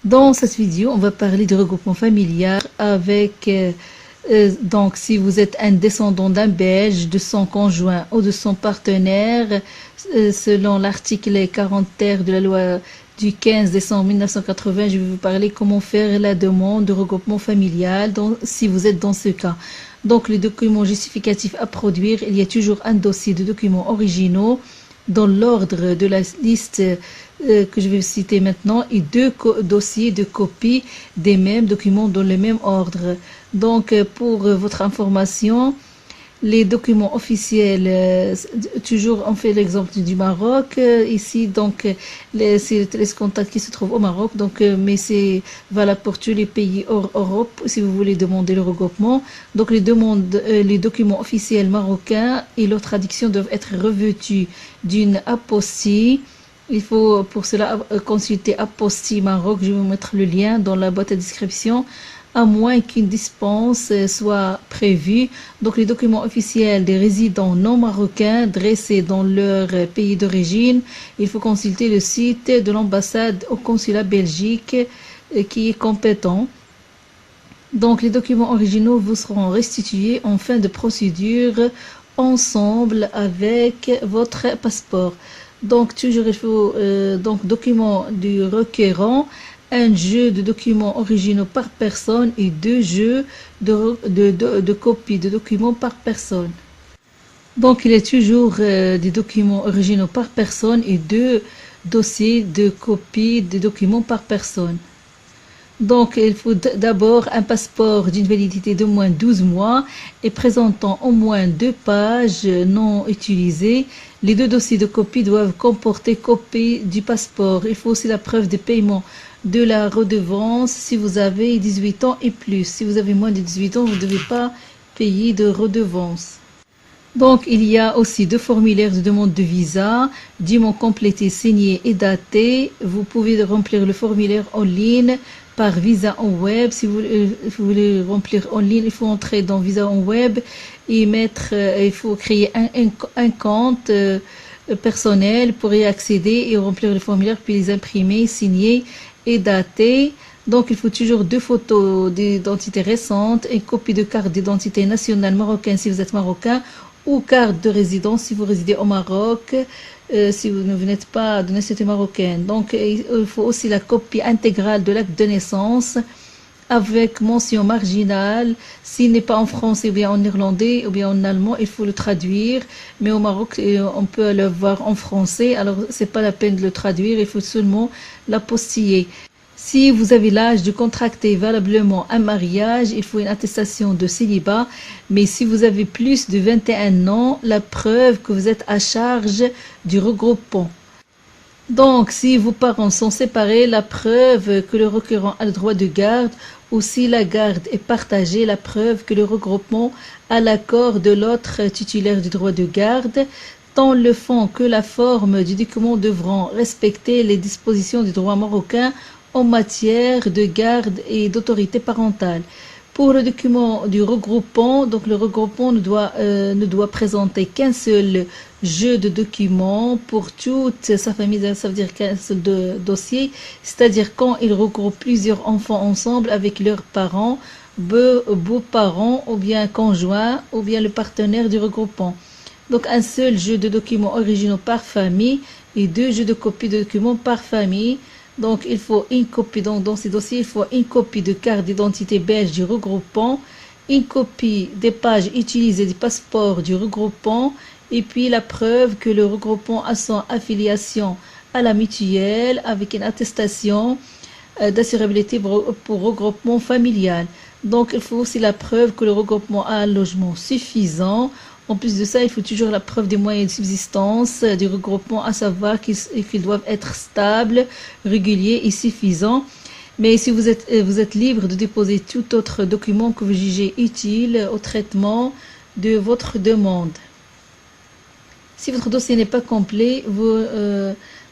Dans cette vidéo, on va parler du regroupement familial avec, donc, si vous êtes un descendant d'un Belge, de son conjoint ou de son partenaire, selon l'article 40 ter de la loi du 15 décembre 1980, je vais vous parler comment faire la demande de regroupement familial si vous êtes dans ce cas. Donc, les documents justificatifs à produire, il y a toujours un dossier de documents originaux dans l'ordre de la liste que je vais citer maintenant et deux dossiers de copie des mêmes documents dans le même ordre. Donc, pour votre information, les documents officiels, toujours on fait l'exemple du Maroc ici, donc c'est le télécontact qui se trouve au Maroc, donc mais c'est valable pour tous les pays hors Europe si vous voulez demander le regroupement. Donc les documents officiels marocains et leur traduction doivent être revêtus d'une apostille. Il faut pour cela consulter Apostille Maroc. Je vais vous mettre le lien dans la boîte à description, à moins qu'une dispense soit prévue. Donc les documents officiels des résidents non marocains dressés dans leur pays d'origine, il faut consulter le site de l'ambassade au consulat Belgique qui est compétent. Donc les documents originaux vous seront restitués en fin de procédure ensemble avec votre passeport. Donc toujours il faut donc document du requérant, un jeu de documents originaux par personne et deux jeux de copies de documents par personne. Donc il y a toujours des documents originaux par personne et deux dossiers de copies de documents par personne. Donc, il faut d'abord un passeport d'une validité d'au moins 12 mois et présentant au moins 2 pages non utilisées. Les deux dossiers de copie doivent comporter copie du passeport. Il faut aussi la preuve de paiement de la redevance si vous avez 18 ans et plus. Si vous avez moins de 18 ans, vous ne devez pas payer de redevance. Donc, il y a aussi deux formulaires de demande de visa, dûment complétés, signés et datés. Vous pouvez remplir le formulaire en ligne par Visa en web. Si vous voulez remplir en ligne, il faut entrer dans Visa en web et il faut créer un compte personnel pour y accéder et remplir le formulaire, puis les imprimer, signer et dater. Donc, il faut toujours deux photos d'identité récentes, une copie de carte d'identité nationale marocaine si vous êtes marocain, ou carte de résidence si vous résidez au Maroc, si vous n'êtes pas de nationalité marocaine. Donc, il faut aussi la copie intégrale de l'acte de naissance avec mention marginale. S'il n'est pas en français ou bien en irlandais ou bien en allemand, il faut le traduire. Mais au Maroc, on peut le voir en français, alors c'est pas la peine de le traduire, il faut seulement l'apostiller. Si vous avez l'âge de contracter valablement un mariage, il faut une attestation de célibat. Mais si vous avez plus de 21 ans, la preuve que vous êtes à charge du regroupement. Donc, si vos parents sont séparés, la preuve que le requérant a le droit de garde, ou si la garde est partagée, la preuve que le regroupement a l'accord de l'autre titulaire du droit de garde. Tant le fond que la forme du document devront respecter les dispositions du droit marocain en matière de garde et d'autorité parentale. Pour le document du regroupant, donc le regroupant ne doit présenter qu'un seul jeu de documents pour toute sa famille, ça veut dire qu'un seul dossier, c'est-à-dire quand il regroupe plusieurs enfants ensemble avec leurs parents, beaux-parents ou bien conjoints ou bien le partenaire du regroupant. Donc un seul jeu de documents originaux par famille et deux jeux de copies de documents par famille. Donc, il faut une copie, donc dans ces dossiers, il faut une copie de carte d'identité belge du regroupant, une copie des pages utilisées du passeport du regroupant, et puis la preuve que le regroupant a son affiliation à la mutuelle avec une attestation d'assurabilité pour regroupement familial. Donc, il faut aussi la preuve que le regroupement a un logement suffisant. En plus de ça, il faut toujours la preuve des moyens de subsistance du regroupement, à savoir qu'ils doivent être stables, réguliers et suffisants. Mais si vous êtes libre de déposer tout autre document que vous jugez utile au traitement de votre demande. Si votre dossier n'est pas complet,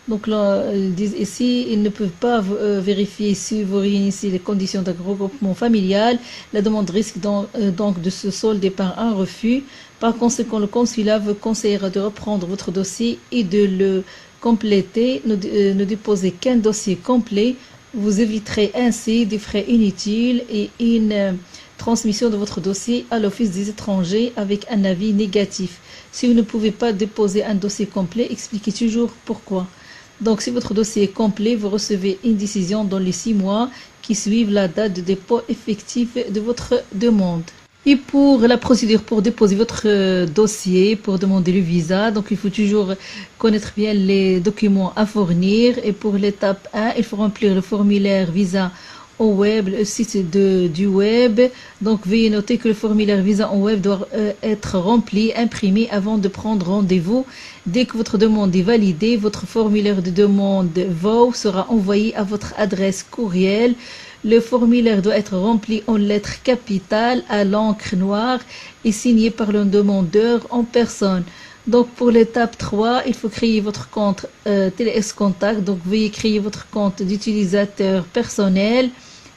donc là, ils disent ici, ils ne peuvent pas vérifier si vous réunissez les conditions d'un regroupement familial. La demande risque donc de se solder par un refus. Par conséquent, le consulat vous conseillera de reprendre votre dossier et de le compléter. Ne déposez qu'un dossier complet. Vous éviterez ainsi des frais inutiles et une transmission de votre dossier à l'Office des étrangers avec un avis négatif. Si vous ne pouvez pas déposer un dossier complet, expliquez toujours pourquoi. Donc, si votre dossier est complet, vous recevez une décision dans les 6 mois qui suivent la date de dépôt effectif de votre demande. Et pour la procédure pour déposer votre dossier, pour demander le visa, donc il faut toujours connaître bien les documents à fournir. Et pour l'étape 1, il faut remplir le formulaire visa au web, le site du web. Donc veuillez noter que le formulaire visa au web doit être rempli, imprimé avant de prendre rendez-vous. Dès que votre demande est validée, votre formulaire de demande VOW sera envoyé à votre adresse courriel. Le formulaire doit être rempli en lettres capitales à l'encre noire et signé par le demandeur en personne. Donc pour l'étape 3, il faut créer votre compte TLS Contact. Donc veuillez créer votre compte d'utilisateur personnel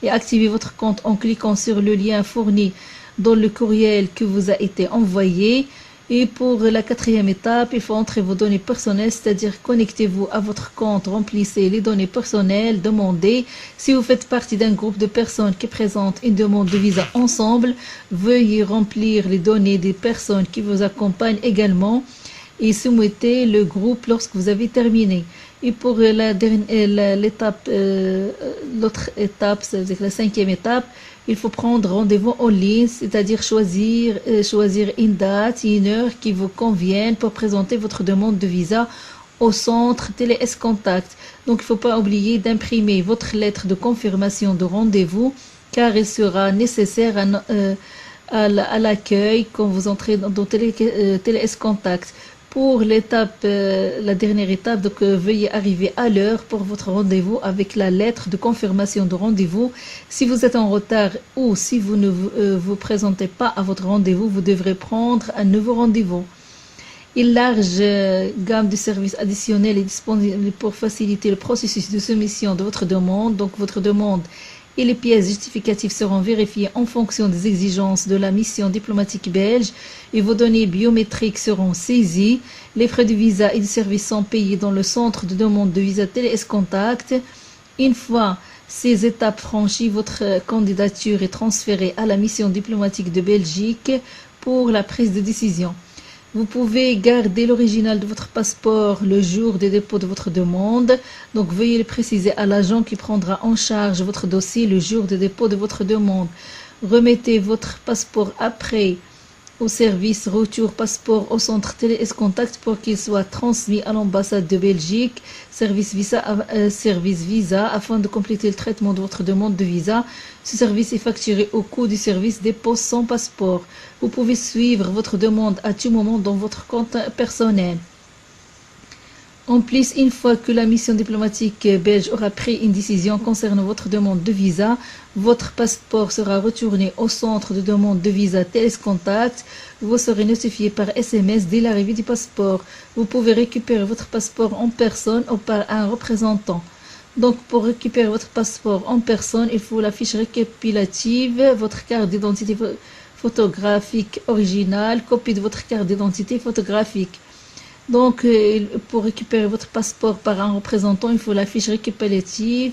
et activer votre compte en cliquant sur le lien fourni dans le courriel que vous a été envoyé. Et pour la 4e étape, il faut entrer vos données personnelles, c'est-à-dire connectez-vous à votre compte, remplissez les données personnelles demandées. Si vous faites partie d'un groupe de personnes qui présentent une demande de visa ensemble, veuillez remplir les données des personnes qui vous accompagnent également et soumettez le groupe lorsque vous avez terminé. Et pour l'autre étape, c'est-à-dire la 5e étape, il faut prendre rendez-vous en ligne, c'est-à-dire choisir une date et une heure qui vous conviennent pour présenter votre demande de visa au centre TLS Contact. Donc il ne faut pas oublier d'imprimer votre lettre de confirmation de rendez-vous car il sera nécessaire à l'accueil quand vous entrez dans TLS Contact. Pour la dernière étape, donc veuillez arriver à l'heure pour votre rendez-vous avec la lettre de confirmation de rendez-vous. Si vous êtes en retard ou si vous ne vous présentez pas à votre rendez-vous, vous devrez prendre un nouveau rendez-vous. Une large gamme de services additionnels est disponible pour faciliter le processus de soumission de votre demande. Donc votre demande et les pièces justificatives seront vérifiées en fonction des exigences de la mission diplomatique belge et vos données biométriques seront saisies. Les frais de visa et de service sont payés dans le centre de demande de visa TLS Contact. Une fois ces étapes franchies, votre candidature est transférée à la mission diplomatique de Belgique pour la prise de décision. Vous pouvez garder l'original de votre passeport le jour du dépôt de votre demande. Donc, veuillez le préciser à l'agent qui prendra en charge votre dossier le jour du dépôt de votre demande. Remettez votre passeport après au service retour passeport au centre TLS Contact pour qu'il soit transmis à l'ambassade de Belgique, service visa afin de compléter le traitement de votre demande de visa. Ce service est facturé au coût du service dépôt sans passeport. Vous pouvez suivre votre demande à tout moment dans votre compte personnel. En plus, une fois que la mission diplomatique belge aura pris une décision concernant votre demande de visa, votre passeport sera retourné au centre de demande de visa TLS Contact. Vous serez notifié par SMS dès l'arrivée du passeport. Vous pouvez récupérer votre passeport en personne ou par un représentant. Donc, pour récupérer votre passeport en personne, il faut la fiche récapitulative, votre carte d'identité photographique originale, copie de votre carte d'identité photographique. Donc, pour récupérer votre passeport par un représentant, il faut la fiche récapitulative,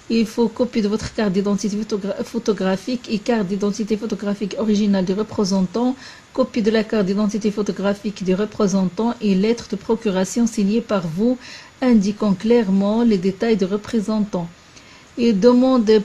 il faut copie de votre carte d'identité photographique et carte d'identité photographique originale du représentant, copie de la carte d'identité photographique du représentant et lettre de procuration signée par vous, indiquant clairement les détails du représentant. Et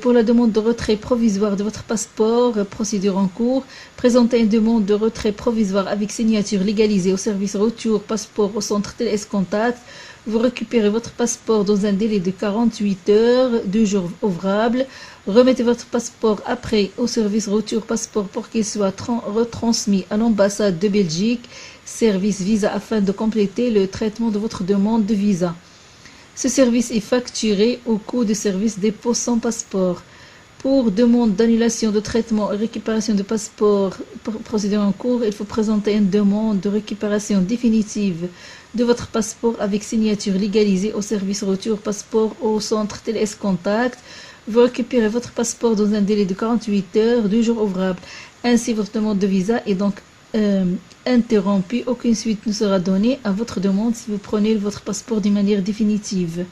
pour la demande de retrait provisoire de votre passeport, procédure en cours, présentez une demande de retrait provisoire avec signature légalisée au service retour passeport au centre TLS Contact. Vous récupérez votre passeport dans un délai de 48 heures, 2 jours ouvrables. Remettez votre passeport après au service retour passeport pour qu'il soit retransmis à l'ambassade de Belgique, service visa afin de compléter le traitement de votre demande de visa. Ce service est facturé au coût du service dépôt sans passeport. Pour demande d'annulation de traitement et récupération de passeport, procédure en cours, il faut présenter une demande de récupération définitive de votre passeport avec signature légalisée au service retour passeport au centre TLS Contact. Vous récupérez votre passeport dans un délai de 48 heures, 2 jours ouvrables. Ainsi, votre demande de visa est donc interrompue. Aucune suite ne sera donnée à votre demande si vous prenez votre passeport d'une manière définitive.